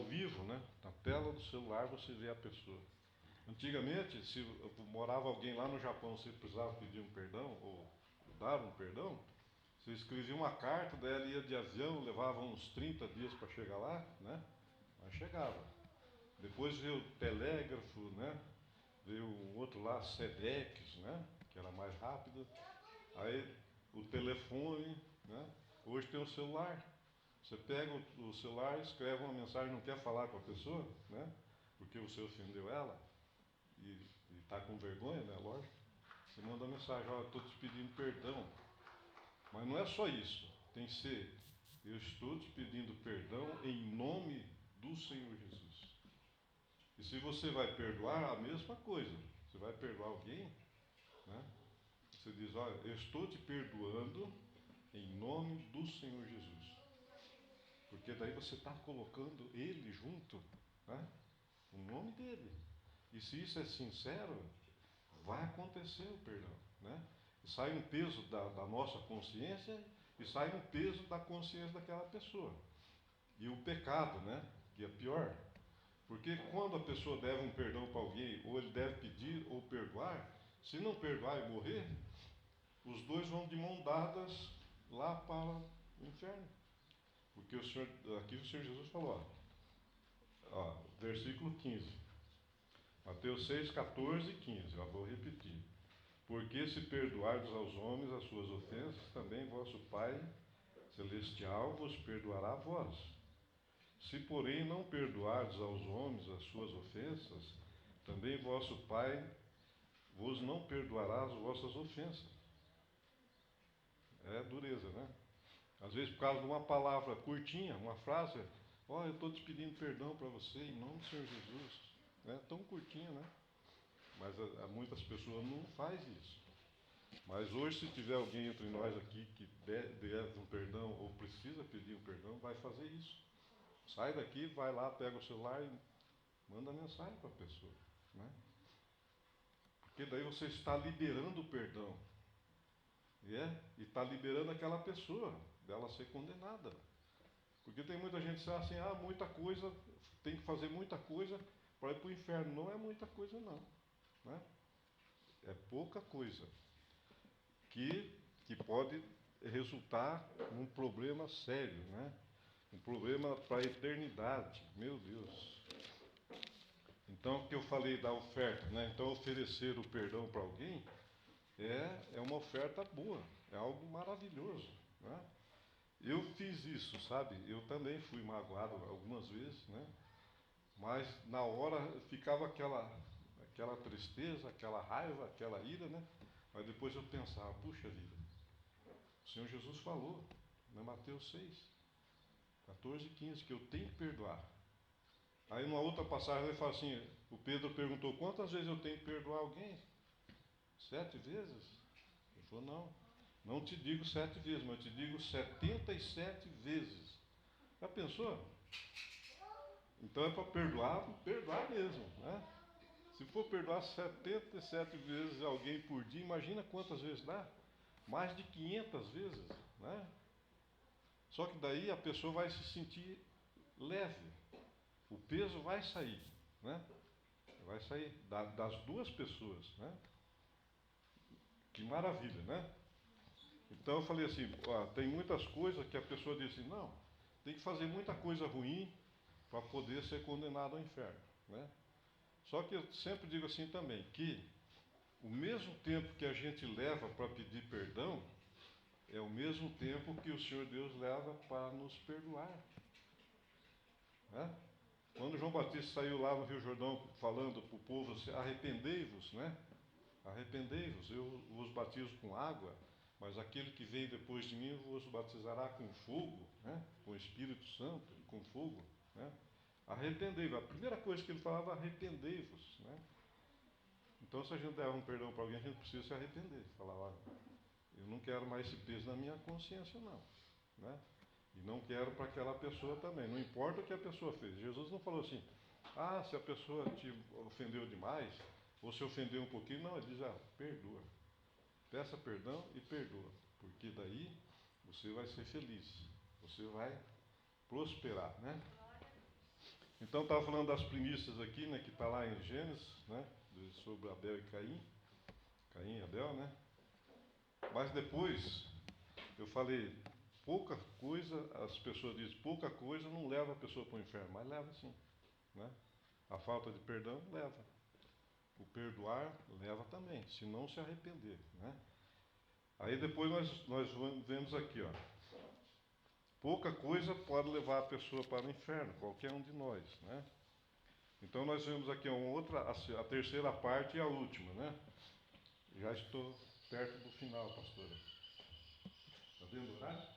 vivo, né? Na tela do celular você vê a pessoa. Antigamente, se morava alguém lá no Japão, você precisava pedir um perdão ou dar um perdão, você escrevia uma carta, daí ela ia de avião, levava uns 30 dias para chegar lá, né? Mas chegava. Depois veio o telégrafo, né? Veio um outro lá, Sedex, né? Que era mais rápido. Aí o telefone, né? Hoje tem o celular. Você pega o celular, escreve uma mensagem, não quer falar com a pessoa, né? Porque você ofendeu ela e está com vergonha, né? Lógico. Você manda uma mensagem, olha, estou te pedindo perdão. Mas não é só isso. Tem que ser, eu estou te pedindo perdão em nome do Senhor Jesus. E se você vai perdoar, a mesma coisa. Você vai perdoar alguém, né? Você diz, olha, eu estou te perdoando em nome do Senhor Jesus. Porque daí você está colocando Ele junto, né? O nome dele. E se isso é sincero, vai acontecer o perdão, né? E sai um peso da nossa consciência e sai um peso da consciência daquela pessoa. E o pecado, né? Que é pior. Porque quando a pessoa deve um perdão para alguém, ou ele deve pedir ou perdoar, se não perdoar e morrer, os dois vão de mão dadas lá para o inferno. Porque aqui o Senhor Jesus falou, versículo 15. Mateus 6, 14 e 15, eu vou repetir. Porque se perdoardes aos homens as suas ofensas, também vosso Pai Celestial vos perdoará a vós. Se, porém, não perdoardes aos homens as suas ofensas, também vosso Pai vos não perdoará as vossas ofensas. É dureza, né? Às vezes por causa de uma palavra curtinha, uma frase, eu estou te pedindo perdão para você em nome do Senhor Jesus. É tão curtinho, né? Mas muitas pessoas não fazem isso. Mas hoje, se tiver alguém entre nós aqui que deve um perdão ou precisa pedir um perdão, vai fazer isso. Sai daqui, vai lá, pega o celular e manda mensagem para a pessoa, né? Porque daí você está liberando o perdão. E está liberando aquela pessoa dela ser condenada. Porque tem muita gente que diz assim, muita coisa, tem que fazer muita coisa para ir para o inferno. Não é muita coisa não, né? É pouca coisa que pode resultar num problema sério, né? Um problema para a eternidade, meu Deus. Então, o que eu falei da oferta, né? Então, oferecer o perdão para alguém é uma oferta boa, é algo maravilhoso, né? Eu fiz isso, sabe? Eu também fui magoado algumas vezes, né? Mas na hora ficava aquela tristeza, aquela raiva, aquela ira, né? Mas depois eu pensava, puxa vida, o Senhor Jesus falou, né? Mateus 6, 14 e 15, que eu tenho que perdoar. Aí numa outra passagem ele fala assim, o Pedro perguntou, quantas vezes eu tenho que perdoar alguém? 7 vezes? Ele falou, não te digo 7 vezes, mas eu te digo 77 vezes. Já pensou? Então é para perdoar mesmo, né? Se for perdoar 77 vezes alguém por dia, imagina quantas vezes dá? Mais de 500 vezes, né? Só que daí a pessoa vai se sentir leve. O peso vai sair, né? Vai sair das duas pessoas, né? Que maravilha, né? Então eu falei assim, tem muitas coisas que a pessoa diz assim, não, tem que fazer muita coisa ruim para poder ser condenado ao inferno, né? Só que eu sempre digo assim também, que o mesmo tempo que a gente leva para pedir perdão, é o mesmo tempo que o Senhor Deus leva para nos perdoar, né? Quando João Batista saiu lá no Rio Jordão falando para o povo assim, arrependei-vos, né? Arrependei-vos, eu vos batizo com água, mas aquele que vem depois de mim vos batizará com fogo, né? Com o Espírito Santo e com fogo, né? Arrependei-vos. A primeira coisa que ele falava, arrependei-vos, né? Então, se a gente der um perdão para alguém, a gente precisa se arrepender. Falar, eu não quero mais esse peso na minha consciência, não, né? E não quero para aquela pessoa também. Não importa o que a pessoa fez. Jesus não falou assim, se a pessoa te ofendeu demais, ou se ofendeu um pouquinho, não, ele diz, perdoa. Peça perdão e perdoa. Porque daí você vai ser feliz. Você vai prosperar, né? Então, estava falando das primícias aqui, né, que está lá em Gênesis, né, sobre Abel e Caim. Caim e Abel, né? Mas depois, eu falei, pouca coisa, as pessoas dizem, pouca coisa não leva a pessoa para o inferno, mas leva sim, né? A falta de perdão leva. O perdoar leva também, se não se arrepender, né? Aí depois nós vemos aqui, ó. Pouca coisa pode levar a pessoa para o inferno, qualquer um de nós, né? Então nós vemos aqui uma outra, a terceira parte e a última, né? Já estou perto do final, pastora. Está vendo o horário?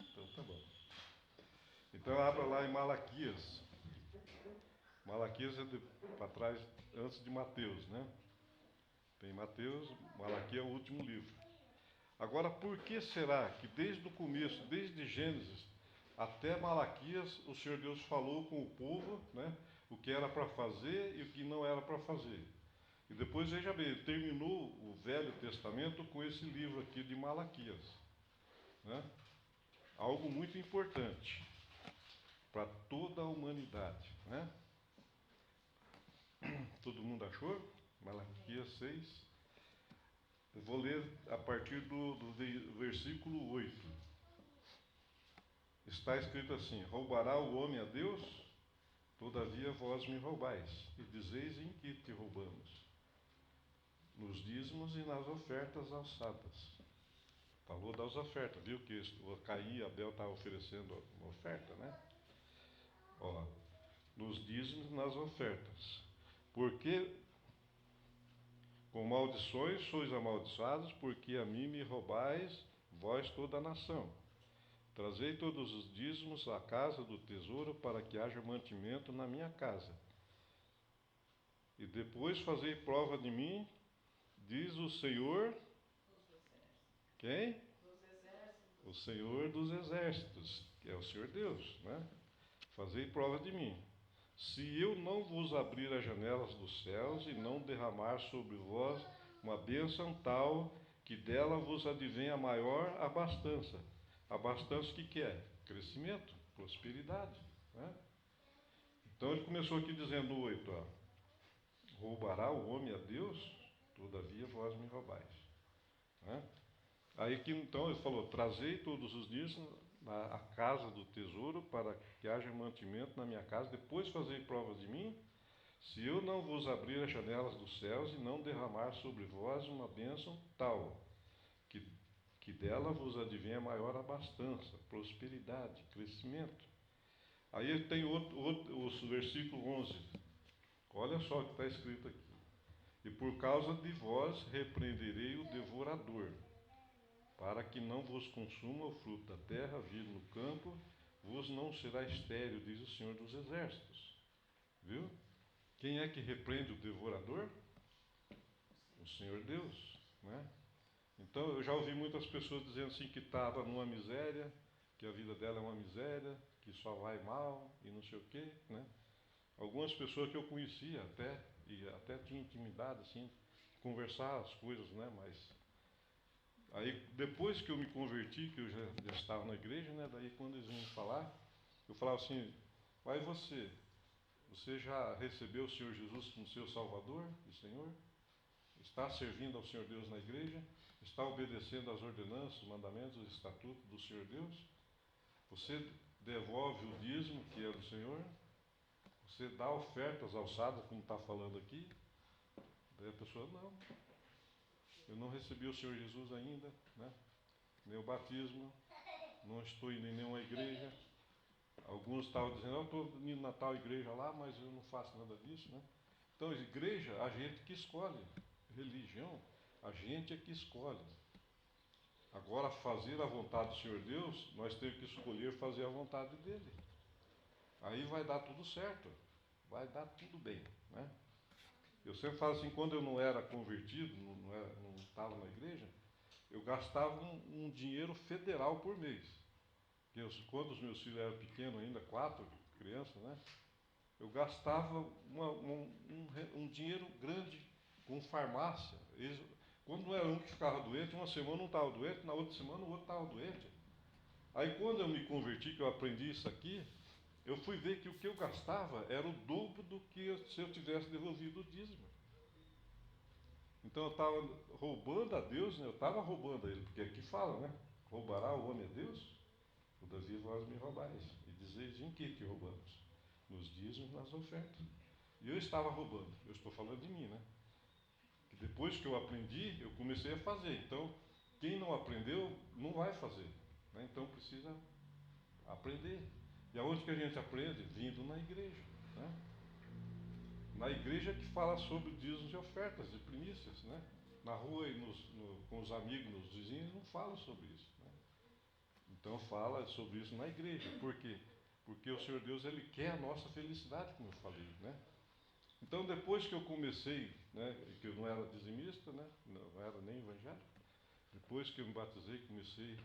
Então tá bom. Então abra lá em Malaquias. Malaquias é para trás, antes de Mateus, né? Tem Mateus, Malaquias é o último livro. Agora, por que será que desde o começo, desde Gênesis até Malaquias, o Senhor Deus falou com o povo, né? O que era para fazer e o que não era para fazer? E depois, veja bem, ele terminou o Velho Testamento com esse livro aqui de Malaquias, né? Algo muito importante para toda a humanidade, né? Todo mundo achou? Malaquias 6. Eu vou ler a partir do versículo 8. Está escrito assim: roubará o homem a Deus? Todavia vós me roubais, e dizeis em que te roubamos? Nos dízimos e nas ofertas alçadas. Falou das ofertas, viu que o Caim e Abel estavam oferecendo uma oferta, né? Ó, nos dízimos e nas ofertas. Porque com maldições sois amaldiçoados, porque a mim me roubais, vós toda a nação. Trazei todos os dízimos à casa do tesouro, para que haja mantimento na minha casa. E depois fazei prova de mim, diz o Senhor. Quem? O Senhor dos exércitos, que é o Senhor Deus, né? Fazei prova de mim. Se eu não vos abrir as janelas dos céus e não derramar sobre vós uma bênção tal, que dela vos advenha maior abastança. Abastança o que é? Crescimento, prosperidade, né? Então ele começou aqui dizendo 8, ó, roubará o homem a Deus? Todavia vós me roubais, né? Aí que então ele falou, trazei todos os dias à casa do tesouro, para que haja mantimento na minha casa, depois fazei provas de mim, se eu não vos abrir as janelas dos céus e não derramar sobre vós uma bênção tal, que dela vos advenha maior abastança, prosperidade, crescimento. Aí ele tem o versículo 11. Olha só o que está escrito aqui. E por causa de vós repreenderei o devorador, para que não vos consuma o fruto da terra, vir no campo, vos não será estéril, diz o Senhor dos Exércitos. Viu? Quem é que repreende o devorador? O Senhor Deus, né? Então, eu já ouvi muitas pessoas dizendo assim que estava numa miséria, que a vida dela é uma miséria, que só vai mal e não sei o quê, né? Algumas pessoas que eu conhecia até, e até tinha intimidade, assim, conversar as coisas, né? Mas aí, depois que eu me converti, que eu já estava na igreja, né? Daí, quando eles vinham falar, eu falava assim, mas você já recebeu o Senhor Jesus como seu Salvador e Senhor? Está servindo ao Senhor Deus na igreja? Está obedecendo às ordenanças, os mandamentos, os estatutos do Senhor Deus? Você devolve o dízimo que é do Senhor? Você dá ofertas alçadas, como está falando aqui? Daí a pessoa, não. Eu não recebi o Senhor Jesus ainda, né? Nem o batismo, não estou indo em nenhuma igreja. Alguns estavam dizendo, eu estou indo na tal igreja lá, mas eu não faço nada disso, né? Então, igreja, a gente que escolhe. Religião, a gente é que escolhe. Agora, fazer a vontade do Senhor Deus, nós temos que escolher fazer a vontade dele. Aí vai dar tudo certo, vai dar tudo bem, né? Eu sempre falo assim, quando eu não era convertido, não estava na igreja, eu gastava um dinheiro federal por mês. Quando os meus filhos eram pequenos ainda, 4 crianças, né? Eu gastava um dinheiro grande com farmácia. Quando não era um que ficava doente, uma semana um estava doente, na outra semana o outro estava doente. Aí quando eu me converti, que eu aprendi isso aqui, eu fui ver que o que eu gastava era o dobro do que se eu tivesse devolvido o dízimo. Então eu estava roubando a Deus, né? Eu estava roubando a Ele, porque aqui fala, né? Roubará o homem a Deus? Todavia vós me roubais. E dizeis em que roubamos? Nos dízimos, nas ofertas. E eu estava roubando. Eu estou falando de mim, né? Que depois que eu aprendi, eu comecei a fazer. Então, quem não aprendeu, não vai fazer. Né? Então precisa aprender. E aonde que a gente aprende? Vindo na igreja. Né? Na igreja que fala sobre dízimos e ofertas, e primícias. Né? Na rua e com os amigos, nos vizinhos, não falam sobre isso. Né? Então fala sobre isso na igreja. Por quê? Porque o Senhor Deus, Ele quer a nossa felicidade, como eu falei. Né? Então depois que eu comecei, né, que eu não era dizimista, né, não era nem evangélico, depois que eu me batizei, comecei,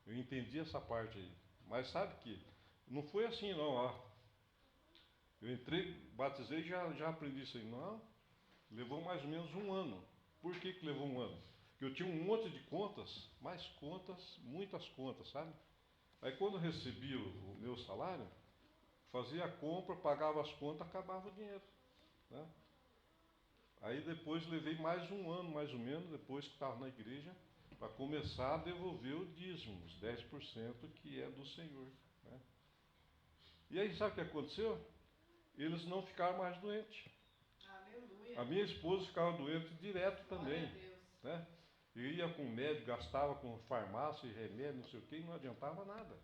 eu entendi essa parte aí. Mas sabe que não foi assim não, ó. Eu entrei, batizei e já aprendi isso aí. Não, levou mais ou menos um ano. Por que levou um ano? Porque eu tinha um monte de contas, mais contas, muitas contas, sabe? Aí quando eu recebi o meu salário, fazia a compra, pagava as contas, acabava o dinheiro. Né? Aí depois levei mais um ano, mais ou menos, depois que estava na igreja, para começar a devolver o dízimo, os 10% que é do Senhor. Né? E aí sabe o que aconteceu? Eles não ficaram mais doentes. Aleluia. A minha esposa ficava doente direto também. Né? Eu ia com médico, gastava com farmácia e remédio, não sei o que, e não adiantava nada.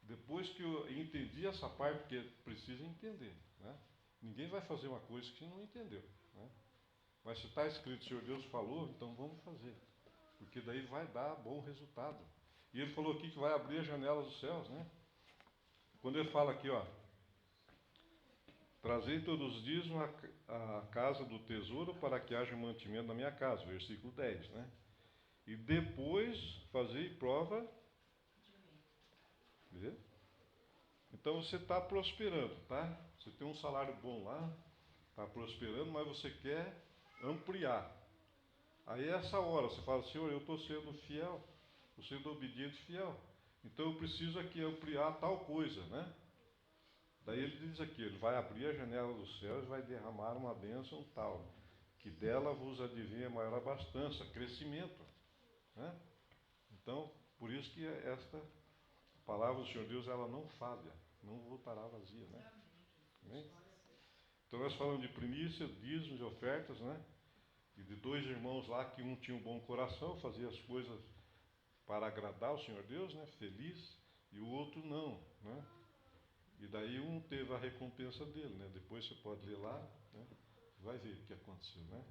Depois que eu entendi essa parte, porque precisa entender. Né? Ninguém vai fazer uma coisa que não entendeu. Né? Mas se está escrito, o Senhor Deus falou, então vamos fazer. Porque daí vai dar bom resultado. E ele falou aqui que vai abrir as janelas dos céus, né? Quando ele fala aqui, ó, trazei todos os dias a casa do tesouro para que haja mantimento na minha casa, versículo 10, né? E depois fazei prova. Vê? Então você está prosperando, tá? Você tem um salário bom lá, está prosperando, mas você quer ampliar. Aí é essa hora você fala, Senhor, eu estou sendo fiel, estou sendo obediente e fiel. Então eu preciso aqui ampliar tal coisa, né? Daí ele diz aqui, ele vai abrir a janela dos céus e vai derramar uma bênção tal, que dela vos adivinha maior abastança, crescimento. Né? Então, por isso que esta palavra do Senhor Deus, ela não falha, não voltará vazia. Né? Amém? Então nós falamos de primícia, dízimos e ofertas, né? E de dois irmãos lá que um tinha um bom coração, fazia as coisas para agradar o Senhor Deus, né? Feliz, e o outro não. Né? E daí um teve a recompensa dele, né? Depois você pode ler lá, né? Vai ver o que aconteceu, né?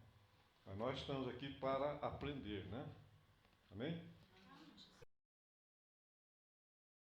Mas nós estamos aqui para aprender, né? Amém?